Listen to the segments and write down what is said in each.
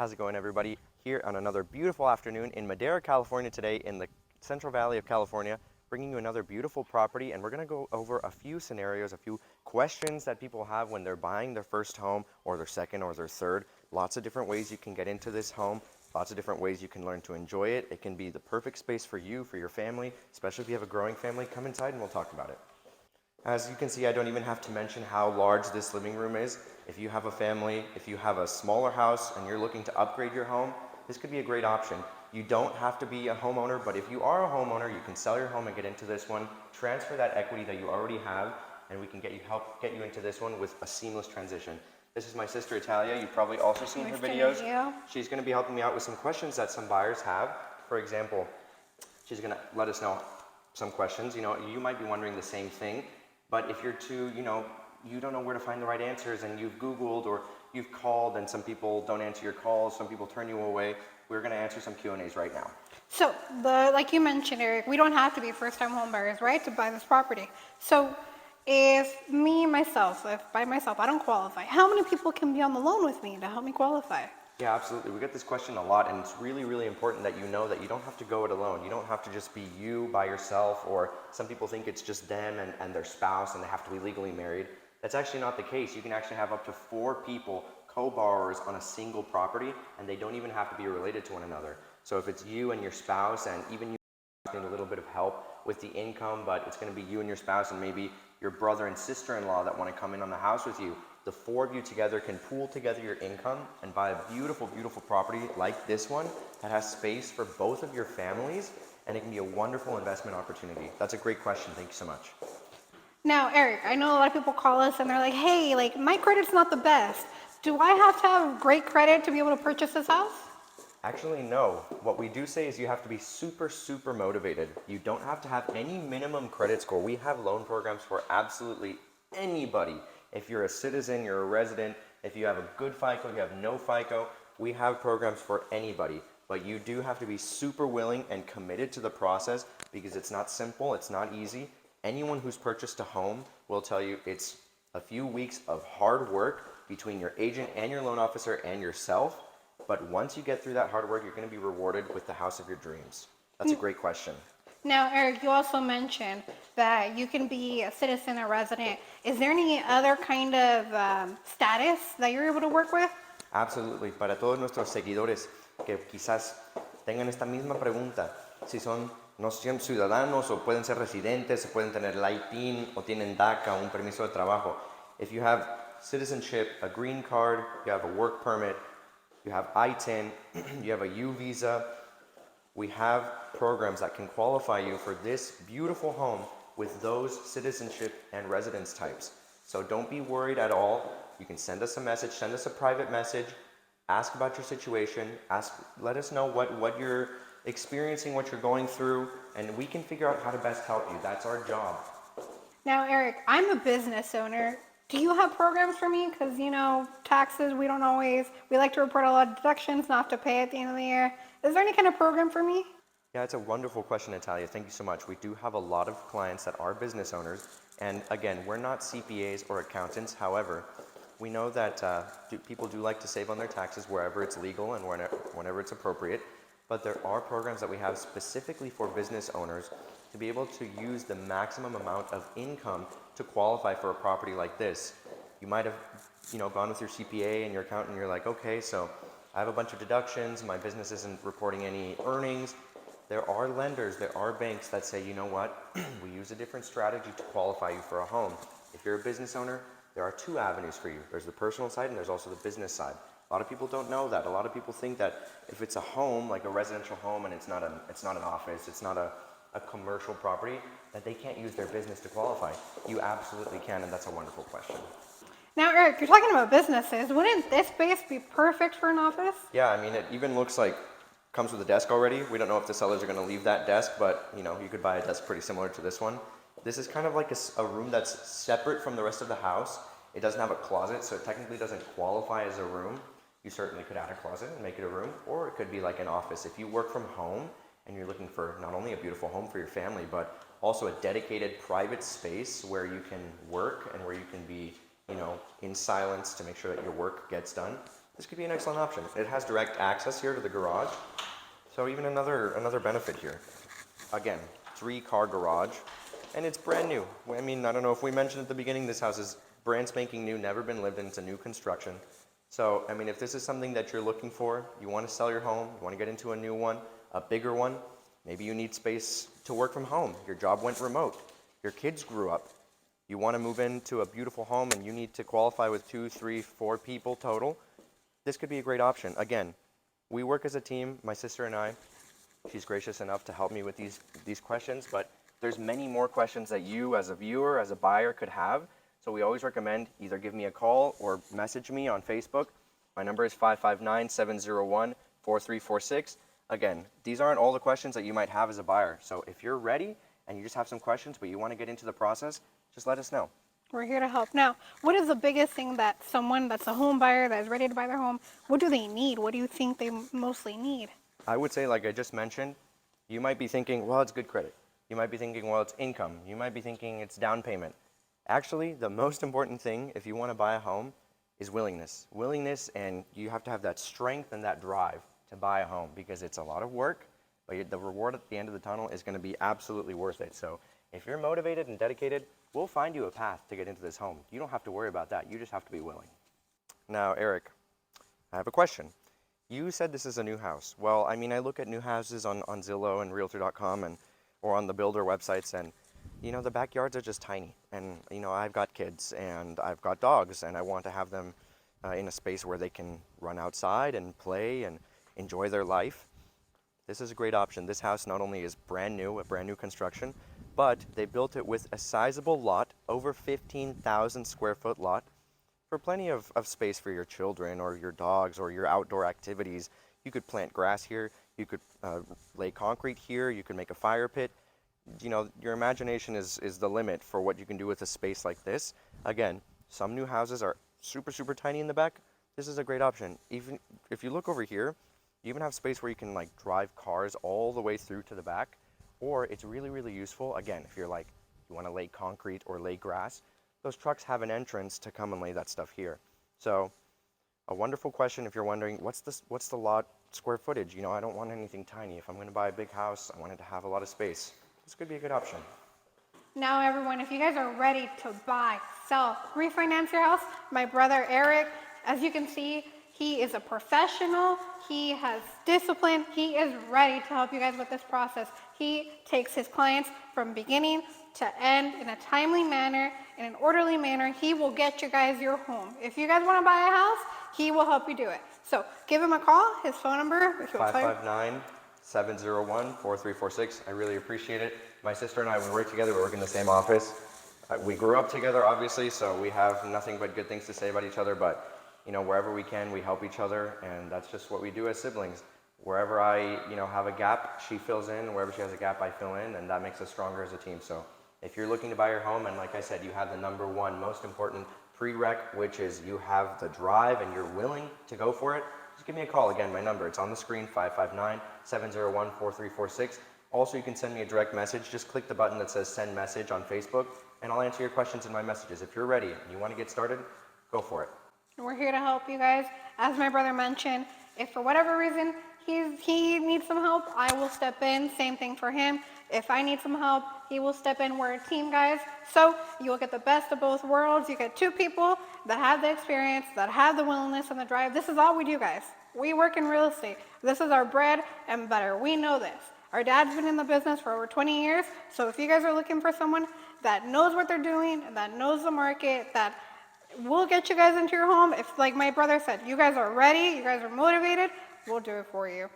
How's it going, everybody? Here on another beautiful afternoon in Madera, California today, in the Central Valley of California, bringing you another beautiful property, and we're going to go over a few scenarios, a few questions that people have when they're buying their first home or their second or their third. Lots of different ways you can get into this home, lots of different ways you can learn to enjoy it. It can be the perfect space for you, for your family, especially if you have a growing family. Come inside and we'll talk about it. As you can see, I don't even have to mention how large this living room is. If you have a family, if you have a smaller house and you're looking to upgrade your home, this could be a great option. You don't have to be a homeowner, but if you are a homeowner, you can sell your home and get into this one, transfer that equity that you already have, and we can help get you into this one with a seamless transition. This is my sister Italia. You've probably also seen her videos. She's going to be helping me out with some questions that some buyers have. For example, she's going to let us know some questions. You might be wondering the same thing. But if you're you don't know where to find the right answers and you've Googled or you've called and some people don't answer your calls, some people turn you away, we're going to answer some Q&As right now. So, like you mentioned, Eric, we don't have to be first-time home buyers, right, to buy this property. So, if by myself, I don't qualify, how many people can be on the loan with me to help me qualify? Yeah, absolutely. We get this question a lot, and it's really, really important that you know that you don't have to go it alone. You don't have to just be you by yourself, or some people think it's just them and their spouse and they have to be legally married. That's actually not the case. You can actually have up to 4 people, co-borrowers on a single property, and they don't even have to be related to one another. So if it's you and your spouse, and even you need a little bit of help with the income, but it's going to be you and your spouse and maybe your brother and sister-in-law that want to come in on the house with you, the 4 of you together can pool together your income and buy a beautiful, beautiful property like this one that has space for both of your families, and it can be a wonderful investment opportunity. That's a great question. Thank you so much. Now, Eric, I know a lot of people call us and they're like, hey, my credit's not the best. Do I have to have great credit to be able to purchase this house? Actually, no. What we do say is you have to be super, super motivated. You don't have to have any minimum credit score. We have loan programs for absolutely anybody. If you're a citizen, you're a resident, if you have a good FICO, you have no FICO, we have programs for anybody. But you do have to be super willing and committed to the process because it's not simple, it's not easy. Anyone who's purchased a home will tell you it's a few weeks of hard work between your agent and your loan officer and yourself. But once you get through that hard work, you're going to be rewarded with the house of your dreams. That's a great question. Now, Eric, you also mentioned that you can be a citizen or resident. Is there any other kind of status that you're able to work with? Absolutely. Para todos nuestros seguidores que quizás tengan esta misma pregunta, si son no son ciudadanos o pueden ser residentes, o pueden tener el ITIN o tienen DACA, un permiso de trabajo. If you have citizenship, a green card, you have a work permit, you have ITIN, you have a U visa, we have programs that can qualify you for this beautiful home with those citizenship and residence types. So don't be worried at all. You can send us a message, send us a private message, ask about your situation, let us know what you're experiencing, what you're going through, and we can figure out how to best help you. That's our job. Now, Eric, I'm a business owner. Do you have programs for me? Because, taxes, we like to report a lot of deductions, not have to pay at the end of the year. Is there any kind of program for me? Yeah, it's a wonderful question, Natalia. Thank you so much. We do have a lot of clients that are business owners. And again, we're not CPAs or accountants. However, we know that people do like to save on their taxes wherever it's legal and whenever it's appropriate. But there are programs that we have specifically for business owners to be able to use the maximum amount of income to qualify for a property like this. You might have gone with your CPA and your accountant and you're like, okay, so I have a bunch of deductions, my business isn't reporting any earnings. There are lenders, there are banks that say, you know what, we use a different strategy to qualify you for a home. If you're a business owner, there are 2 avenues for you. There's the personal side and there's also the business side. A lot of people don't know that. A lot of people think that if it's a home, like a residential home, and it's not an office, it's not a commercial property, that they can't use their business to qualify. You absolutely can, and that's a wonderful question. Now, Eric, you're talking about businesses. Wouldn't this space be perfect for an office? Yeah, I mean, it even looks like comes with a desk already. We don't know if the sellers are going to leave that desk, but you could buy a desk pretty similar to this one. This is kind of like a room that's separate from the rest of the house. It doesn't have a closet, so it technically doesn't qualify as a room. You certainly could add a closet and make it a room, or it could be like an office. If you work from home and you're looking for not only a beautiful home for your family, but also a dedicated private space where you can work and where you can be, in silence to make sure that your work gets done, this could be an excellent option. It has direct access here to the garage, so even another benefit here. Again, 3-car garage, and it's brand new. I mean, I don't know if we mentioned at the beginning, this house is brand spanking new, never been lived in, it's a new construction. So, I mean, if this is something that you're looking for, you want to sell your home, you want to get into a new one, a bigger one, maybe you need space to work from home, your job went remote, your kids grew up, you want to move into a beautiful home and you need to qualify with 2, 3, 4 people total, this could be a great option. Again, we work as a team, my sister and I. She's gracious enough to help me with these questions, but there's many more questions that you as a viewer, as a buyer could have. So we always recommend either give me a call or message me on Facebook. My number is 559-701-4346. Again, these aren't all the questions that you might have as a buyer. So if you're ready and you just have some questions, but you want to get into the process, just let us know. We're here to help. Now, what is the biggest thing that someone that's a home buyer that is ready to buy their home, what do they need? What do you think they mostly need? I would say, like I just mentioned, you might be thinking, well, it's good credit. You might be thinking, well, it's income. You might be thinking it's down payment. Actually, the most important thing if you want to buy a home is willingness. Willingness, and you have to have that strength and that drive to buy a home because it's a lot of work, but the reward at the end of the tunnel is going to be absolutely worth it. So if you're motivated and dedicated, we'll find you a path to get into this home. You don't have to worry about that. You just have to be willing. Now, Eric, I have a question. You said this is a new house. Well, I mean, I look at new houses on Zillow and Realtor.com or on the builder websites, and the backyards are just tiny. And I've got kids and I've got dogs, and I want to have them in a space where they can run outside and play and enjoy their life. This is a great option. This house not only is brand new, a brand new construction, but they built it with a sizable lot, over 15,000 square foot lot, for plenty of space for your children or your dogs or your outdoor activities. You could plant grass here, you could lay concrete here, you could make a fire pit. Your imagination is the limit for what you can do with a space like this. Again, some new houses are super, super tiny in the back. This is a great option. Even if you look over here, you even have space where you can drive cars all the way through to the back. Or it's really, really useful, again, if you're you want to lay concrete or lay grass, those trucks have an entrance to come and lay that stuff here. So a wonderful question if you're wondering, what's the lot square footage? I don't want anything tiny. If I'm going to buy a big house, I want it to have a lot of space. This could be a good option. Now, everyone, if you guys are ready to buy, sell, refinance your house, my brother Eric, as you can see, he is a professional. He has discipline. He is ready to help you guys with this process. He takes his clients from beginning to end in a timely manner, in an orderly manner. He will get you guys your home. If you guys want to buy a house, he will help you do it. So give him a call. His phone number. 559-701-4346. I really appreciate it. My sister and I, we work together. We work in the same office. We grew up together, obviously, so we have nothing but good things to say about each other. But wherever we can, we help each other, and that's just what we do as siblings. Wherever I, have a gap, she fills in. Wherever she has a gap, I fill in, and that makes us stronger as a team. So if you're looking to buy your home, and like I said, you have the number one most important prereq, which is you have the drive and you're willing to go for it, just give me a call. Again, my number, it's on the screen, 559-701-4346. Also, you can send me a direct message. Just click the button that says send message on Facebook, and I'll answer your questions in my messages. If you're ready and you want to get started, go for it. We're here to help you guys. As my brother mentioned, if for whatever reason he needs some help, I will step in. Same thing for him. If I need some help, he will step in. We're a team, guys. So you'll get the best of both worlds. You get two people that have the experience, that have the willingness and the drive. This is all we do, guys. We work in real estate. This is our bread and butter. We know this. Our dad's been in the business for over 20 years. So if you guys are looking for someone that knows what they're doing, that knows the market, that we'll get you guys into your home. If, like my brother said, you guys are ready, you guys are motivated, we'll do it for you.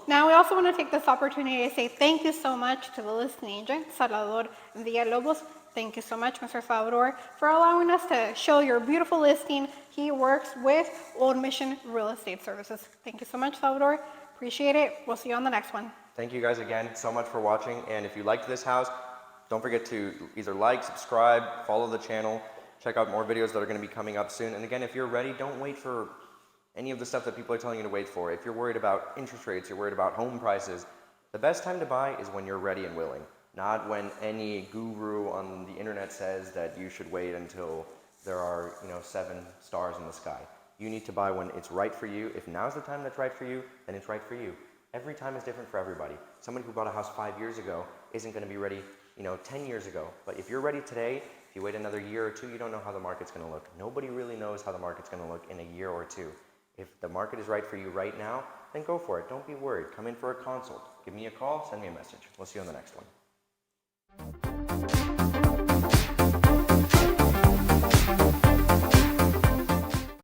Now, we also want to take this opportunity to say thank you so much to the listing agent, Salvador Villalobos. Thank you so much, Mr. Salvador, for allowing us to show your beautiful listing. He works with Old Mission Real Estate Services. Thank you so much, Salvador. Appreciate it. We'll see you on the next one. Thank you guys again so much for watching. And if you liked this house, don't forget to either like, subscribe, follow the channel. Check out more videos that are going to be coming up soon. And again, if you're ready, don't wait for any of the stuff that people are telling you to wait for. If you're worried about interest rates, you're worried about home prices, the best time to buy is when you're ready and willing, not when any guru on the internet says that you should wait until there are, 7 stars in the sky. You need to buy when it's right for you. If now's the time that's right for you, then it's right for you. Every time is different for everybody. Somebody who bought a house 5 years ago isn't going to be ready, 10 years ago. But if you're ready today, if you wait another year or two, you don't know how the market's going to look. Nobody really knows how the market's going to look in a year or two. If the market is right for you right now, then go for it. Don't be worried. Come in for a consult. Give me a call, send me a message. We'll see you on the next one.